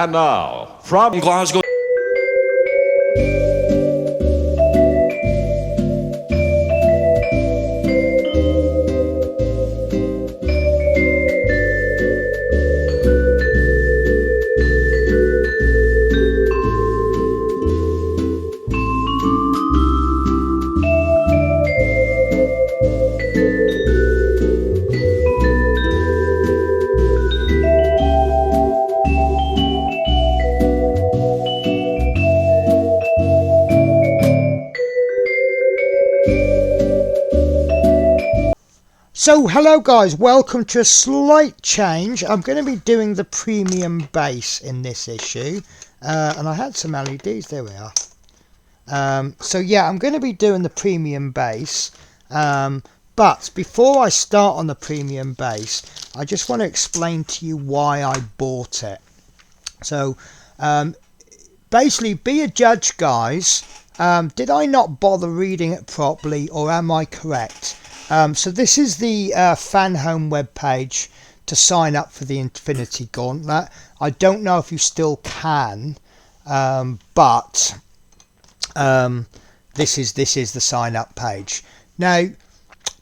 And now, from Glasgow. So hello guys, welcome to a slight change. I'm going to be doing the premium base in this issue, and I had some LEDs, there we are. So yeah, I'm going to be doing the premium base, but before I start on the premium base, I just want to explain to you why I bought it. So basically, be a judge guys. Did I not bother reading it properly, or am I correct? So this is the Fanhome webpage to sign up for the Infinity Gauntlet. I don't know if you still can, but this is the sign up page. Now,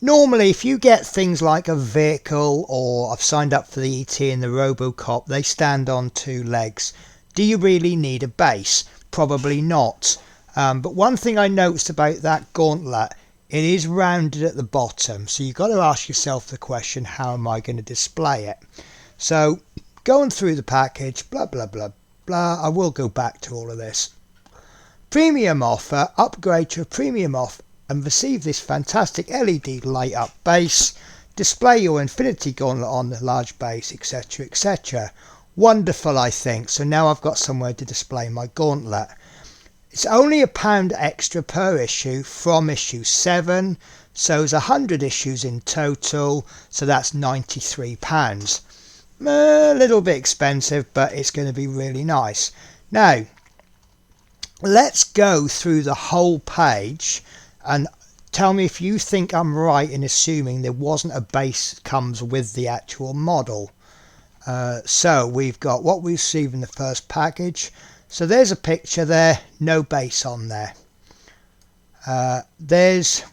normally if you get things like a vehicle, or I've signed up for the ET and the Robocop, they stand on two legs. Do you really need a base? Probably not. But one thing I noticed about that gauntlet, it is rounded at the bottom, so you've got to ask yourself the question, how am I going to display it? So going through the package, blah blah blah blah, I will go back to all of this. Premium offer, upgrade to a premium offer and receive this fantastic LED light up base, display your Infinity Gauntlet on the large base, etc, etc. Wonderful, I think. So now I've got somewhere to display my gauntlet. It's only £1 extra per issue from issue 7, so there's 100 issues in total, so that's £93. A little bit expensive, but it's going to be really nice. Now, let's go through the whole page and tell me if you think I'm right in assuming there wasn't a base that comes with the actual model. So we've got what we received in the first package. So there's a picture there, no base on there.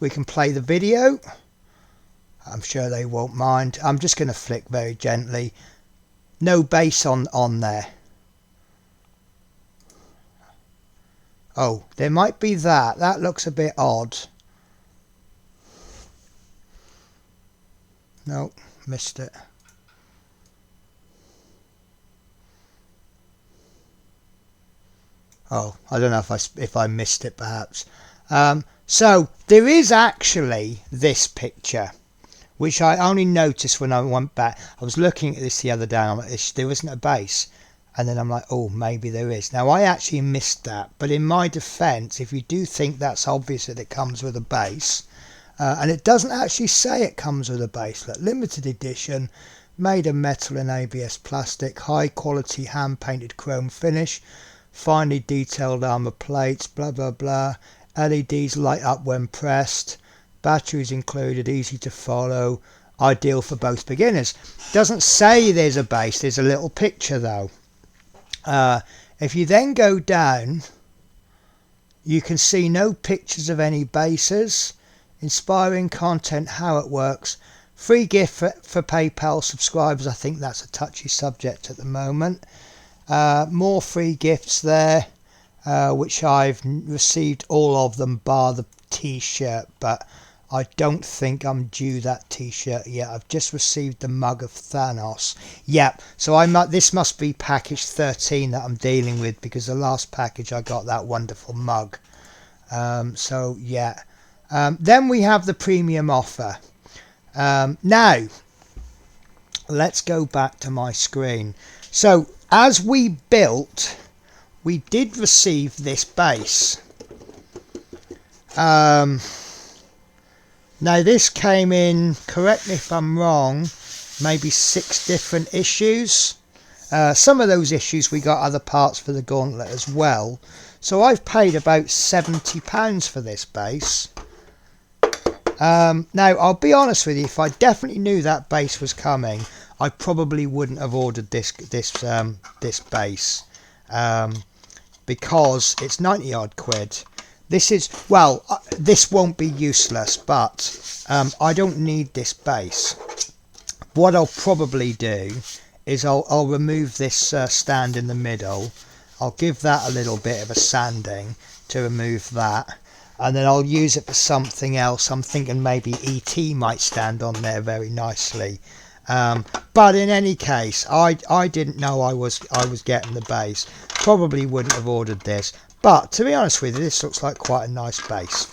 We can play the video. I'm sure they won't mind. I'm just going to flick very gently. No base on there. Oh, there might be that. That looks a bit odd. No, missed it. Oh, I don't know if I missed it perhaps. So there is actually this picture, which I only noticed when I went back. I was looking at this the other day and I'm like, there isn't a base. And then I'm like, oh, maybe there is. Now I actually missed that. But in my defense, if you do think that's obvious that it comes with a base, and it doesn't actually say it comes with a base. Look, limited edition, made of metal and ABS plastic, high quality hand painted chrome finish, finely detailed armor plates, blah blah blah, LEDs light up when pressed, batteries included, easy to follow, ideal for both beginners. Doesn't say there's a base, there's a little picture though. If you then go down, you can see no pictures of any bases, inspiring content, how it works, free gift for PayPal subscribers. I think that's a touchy subject at the moment. More free gifts there, which I've received all of them bar the t-shirt, but I don't think I'm due that t-shirt yet. I've just received the mug of Thanos. Yep, so this must be package 13 that I'm dealing with, because the last package I got that wonderful mug. So yeah, then we have the premium offer. Now let's go back to my screen. So as we built, we did receive this base. Now this came in, correct me if I'm wrong, maybe 6 different issues. Some of those issues we got other parts for the gauntlet as well. So I've paid about £70 for this base. Now I'll be honest with you, if I definitely knew that base was coming, I probably wouldn't have ordered this base. because it's 90 odd quid. This is, well, this won't be useless, but I don't need this base. What I'll probably do is I'll remove this stand in the middle. I'll give that a little bit of a sanding to remove that, and then I'll use it for something else. I'm thinking maybe ET might stand on there very nicely. But in any case, I didn't know I was getting the base. Probably wouldn't have ordered this, but to be honest with you, this looks like quite a nice base.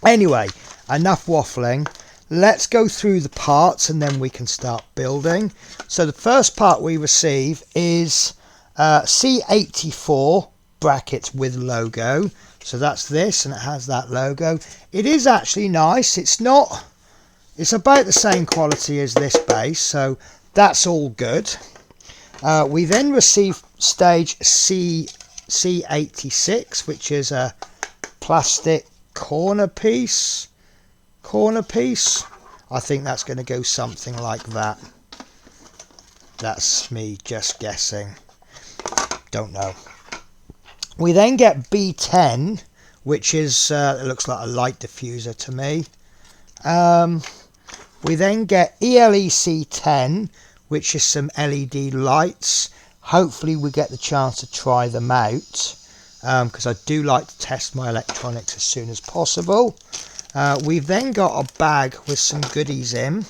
Anyway, enough waffling. Let's go through the parts and then we can start building. So the first part we receive is C84 brackets with logo. So that's this, and it has that logo. It is actually nice. It's about the same quality as this base, so that's all good. We then receive stage C86, which is a plastic corner piece. I think that's going to go something like that. That's me just guessing. Don't know. We then get B10, which is it looks like a light diffuser to me. We then get ELEC10, which is some LED lights. Hopefully we get the chance to try them out, because I do like to test my electronics as soon as possible. We've then got a bag with some goodies in.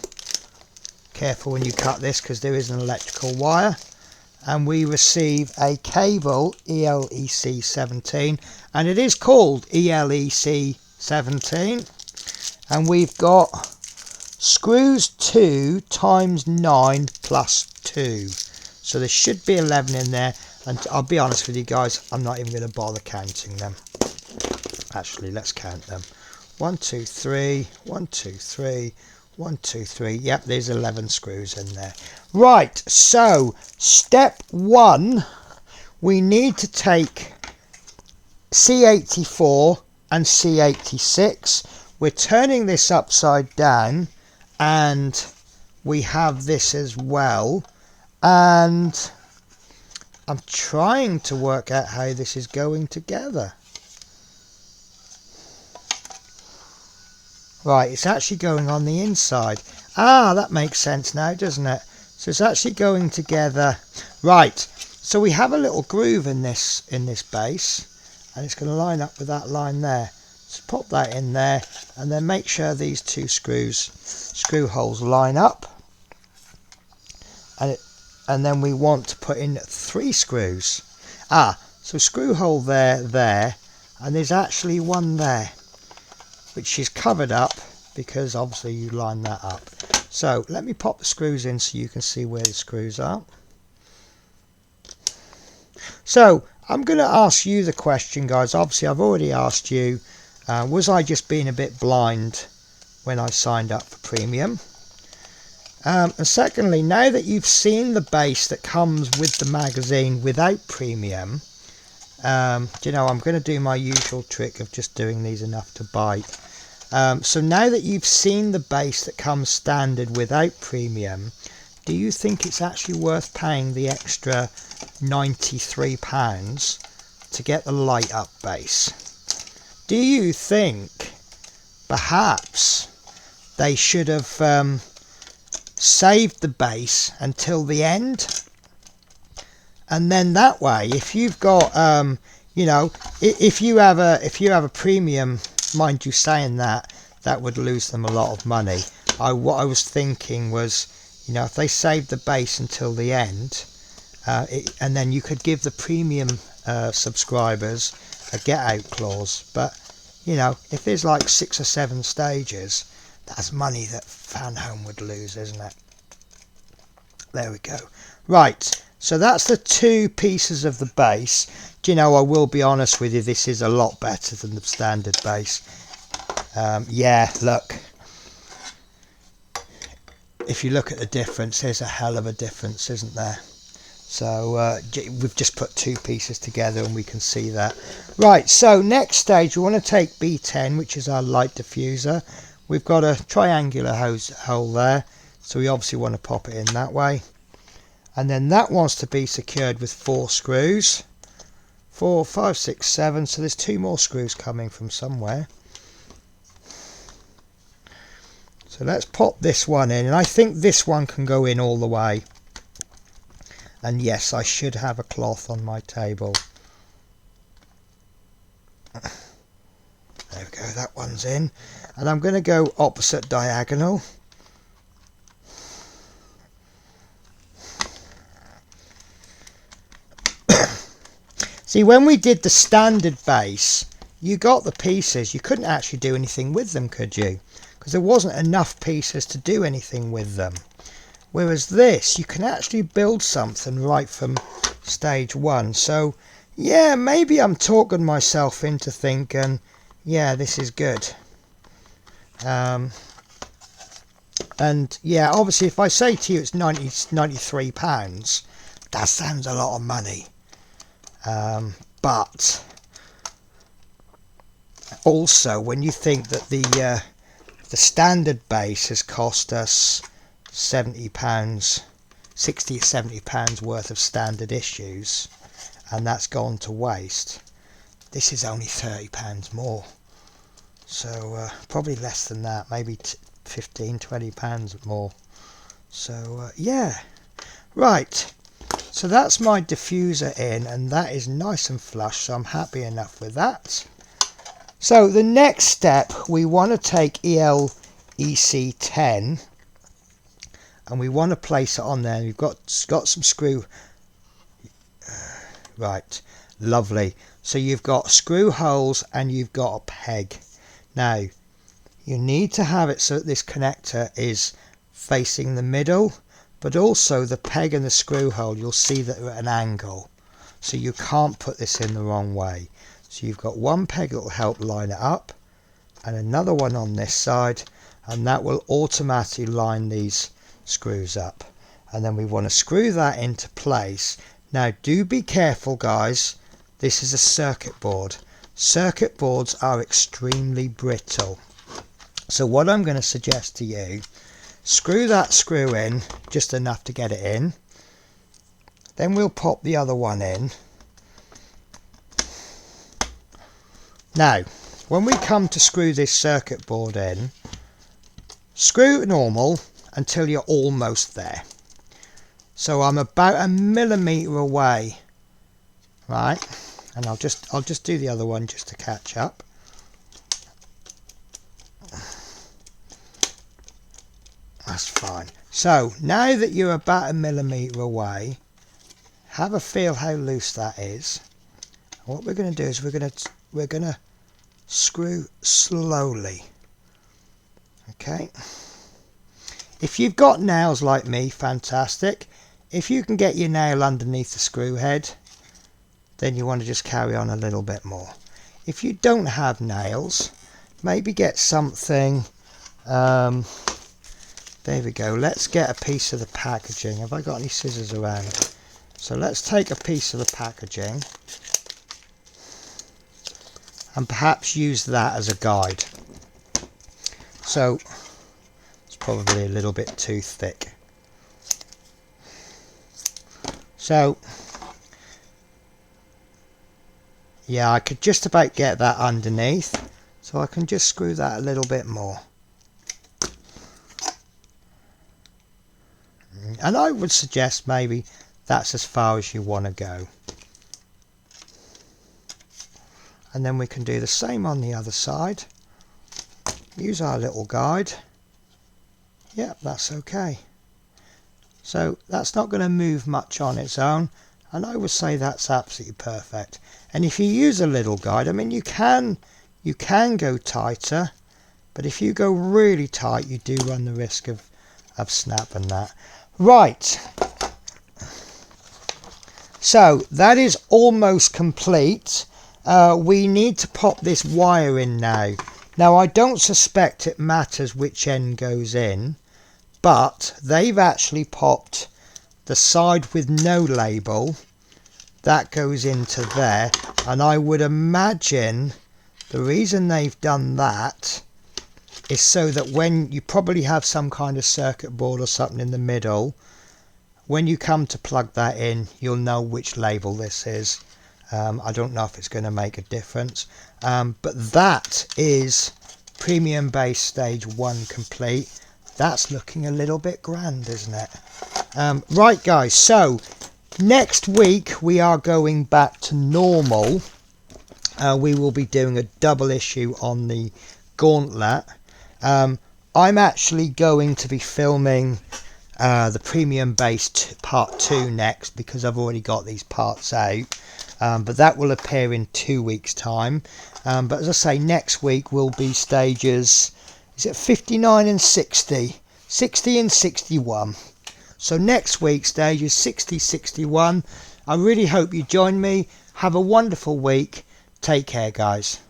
Careful when you cut this, because there is an electrical wire. And we receive a cable, ELEC17, and it is called ELEC17. And we've got screws 2 times 9 plus 2. So there should be 11 in there, and I'll be honest with you guys, I'm not even going to bother counting them. Actually, let's count them. 1, 2, 3, 1, 2, 3, 1, 2, 3. Yep, there's 11 screws in there. Right, so step 1, we need to take C84 and C86. We're turning this upside down, and we have this as well. And I'm trying to work out how this is going together. Right, it's actually going on the inside. Ah, that makes sense now, doesn't it? So it's actually going together. Right, so we have a little groove in this base, and it's going to line up with that line there. So pop that in there, and then make sure these two screw holes line up. And then we want to put in 3 screws. So screw hole there, and there's actually one there, which is covered up because obviously you line that up. So let me pop the screws in so you can see where the screws are. So I'm going to ask you the question, guys. Obviously I've already asked you, was I just being a bit blind when I signed up for premium? And secondly, now that you've seen the base that comes with the magazine without premium, you know, I'm going to do my usual trick of just doing these enough to bite. So now that you've seen the base that comes standard without premium, do you think it's actually worth paying the extra £93 to get the light up base? Do you think perhaps they should have saved the base until the end? And then that way, if you've got you know, if you have a premium, mind you saying that would lose them a lot of money. What I was thinking was, you know, if they saved the base until the end, and then you could give the premium subscribers a get out clause. But you know, if there's like 6 or 7 stages, that's money that Fanhome would lose, isn't it? There we go. Right, so that's the 2 pieces of the base. Do you know, I will be honest with you, this is a lot better than the standard base. Yeah, look, if you look at the difference, there's a hell of a difference, isn't there? So we've just put 2 pieces together and we can see that. Right, so next stage we want to take B10, which is our light diffuser. We've got a triangular hole there, so we obviously want to pop it in that way. And then that wants to be secured with 4 screws. 4, 5, 6, 7. So there's 2 more screws coming from somewhere. So let's pop this one in, and I think this one can go in all the way. And yes, I should have a cloth on my table. There we go, that one's in. And I'm going to go opposite diagonal. See, when we did the standard base, you got the pieces. You couldn't actually do anything with them, could you? Because there wasn't enough pieces to do anything with them. Whereas this, you can actually build something right from stage 1. So, yeah, maybe I'm talking myself into thinking, yeah, this is good. And, yeah, obviously, if I say to you it's £93, that sounds a lot of money. But also, when you think that the standard base has cost us £70, 60 or £70 worth of standard issues, and that's gone to waste, this is only £30 more. So probably less than that, maybe 15, £20 more. So yeah, right. So that's my diffuser in, and that is nice and flush, so I'm happy enough with that. So the next step, we want to take ELEC10 and we want to place it on there. We've got some screw. Right, lovely. So you've got screw holes and you've got a peg. Now, you need to have it so that this connector is facing the middle, but also the peg and the screw hole, you'll see that they're at an angle. So you can't put this in the wrong way. So you've got one peg that will help line it up, and another one on this side, and that will automatically line these screws up. And then we want to screw that into place. Now do be careful, guys, this is a circuit board. Circuit boards are extremely brittle. So what I'm going to suggest to you, screw that screw in just enough to get it in, then we'll pop the other one in. Now when we come to screw this circuit board in, screw normal until you're almost there. So I'm about 1 millimetre away, right? And I'll just do the other one just to catch up. That's fine. So now that you're about 1 millimetre away, have a feel how loose that is. And what we're going to do is we're going to screw slowly. Okay. If you've got nails like me, fantastic. If you can get your nail underneath the screw head, then you want to just carry on a little bit more. If you don't have nails, maybe get something. There we go. Let's get a piece of the packaging. Have I got any scissors around? So let's take a piece of the packaging and perhaps use that as a guide. So it's probably a little bit too thick. So yeah, I could just about get that underneath, so I can just screw that a little bit more. And I would suggest maybe that's as far as you want to go. And then we can do the same on the other side. Use our little guide. Yep, that's okay. So that's not going to move much on its own, and I would say that's absolutely perfect. And if you use a little guide, I mean, you can go tighter, but if you go really tight, you do run the risk of snapping that. Right. So that is almost complete. We need to pop this wire in now. Now I don't suspect it matters which end goes in, but they've actually popped the side with no label. That goes into there, and I would imagine the reason they've done that is so that when you probably have some kind of circuit board or something in the middle, when you come to plug that in, you'll know which label this is, I don't know if it's going to make a difference, but that is premium base stage 1 complete. That's looking a little bit grand, isn't it? Right guys, so next week we are going back to normal. We will be doing a double issue on the Gauntlet. I'm actually going to be filming the premium base part 2 next, because I've already got these parts out, but that will appear in 2 weeks time. But as I say, next week will be stages, is it 59 and 60 and 61. So next week stages 60, 61. I really hope you join me. Have a wonderful week. Take care guys.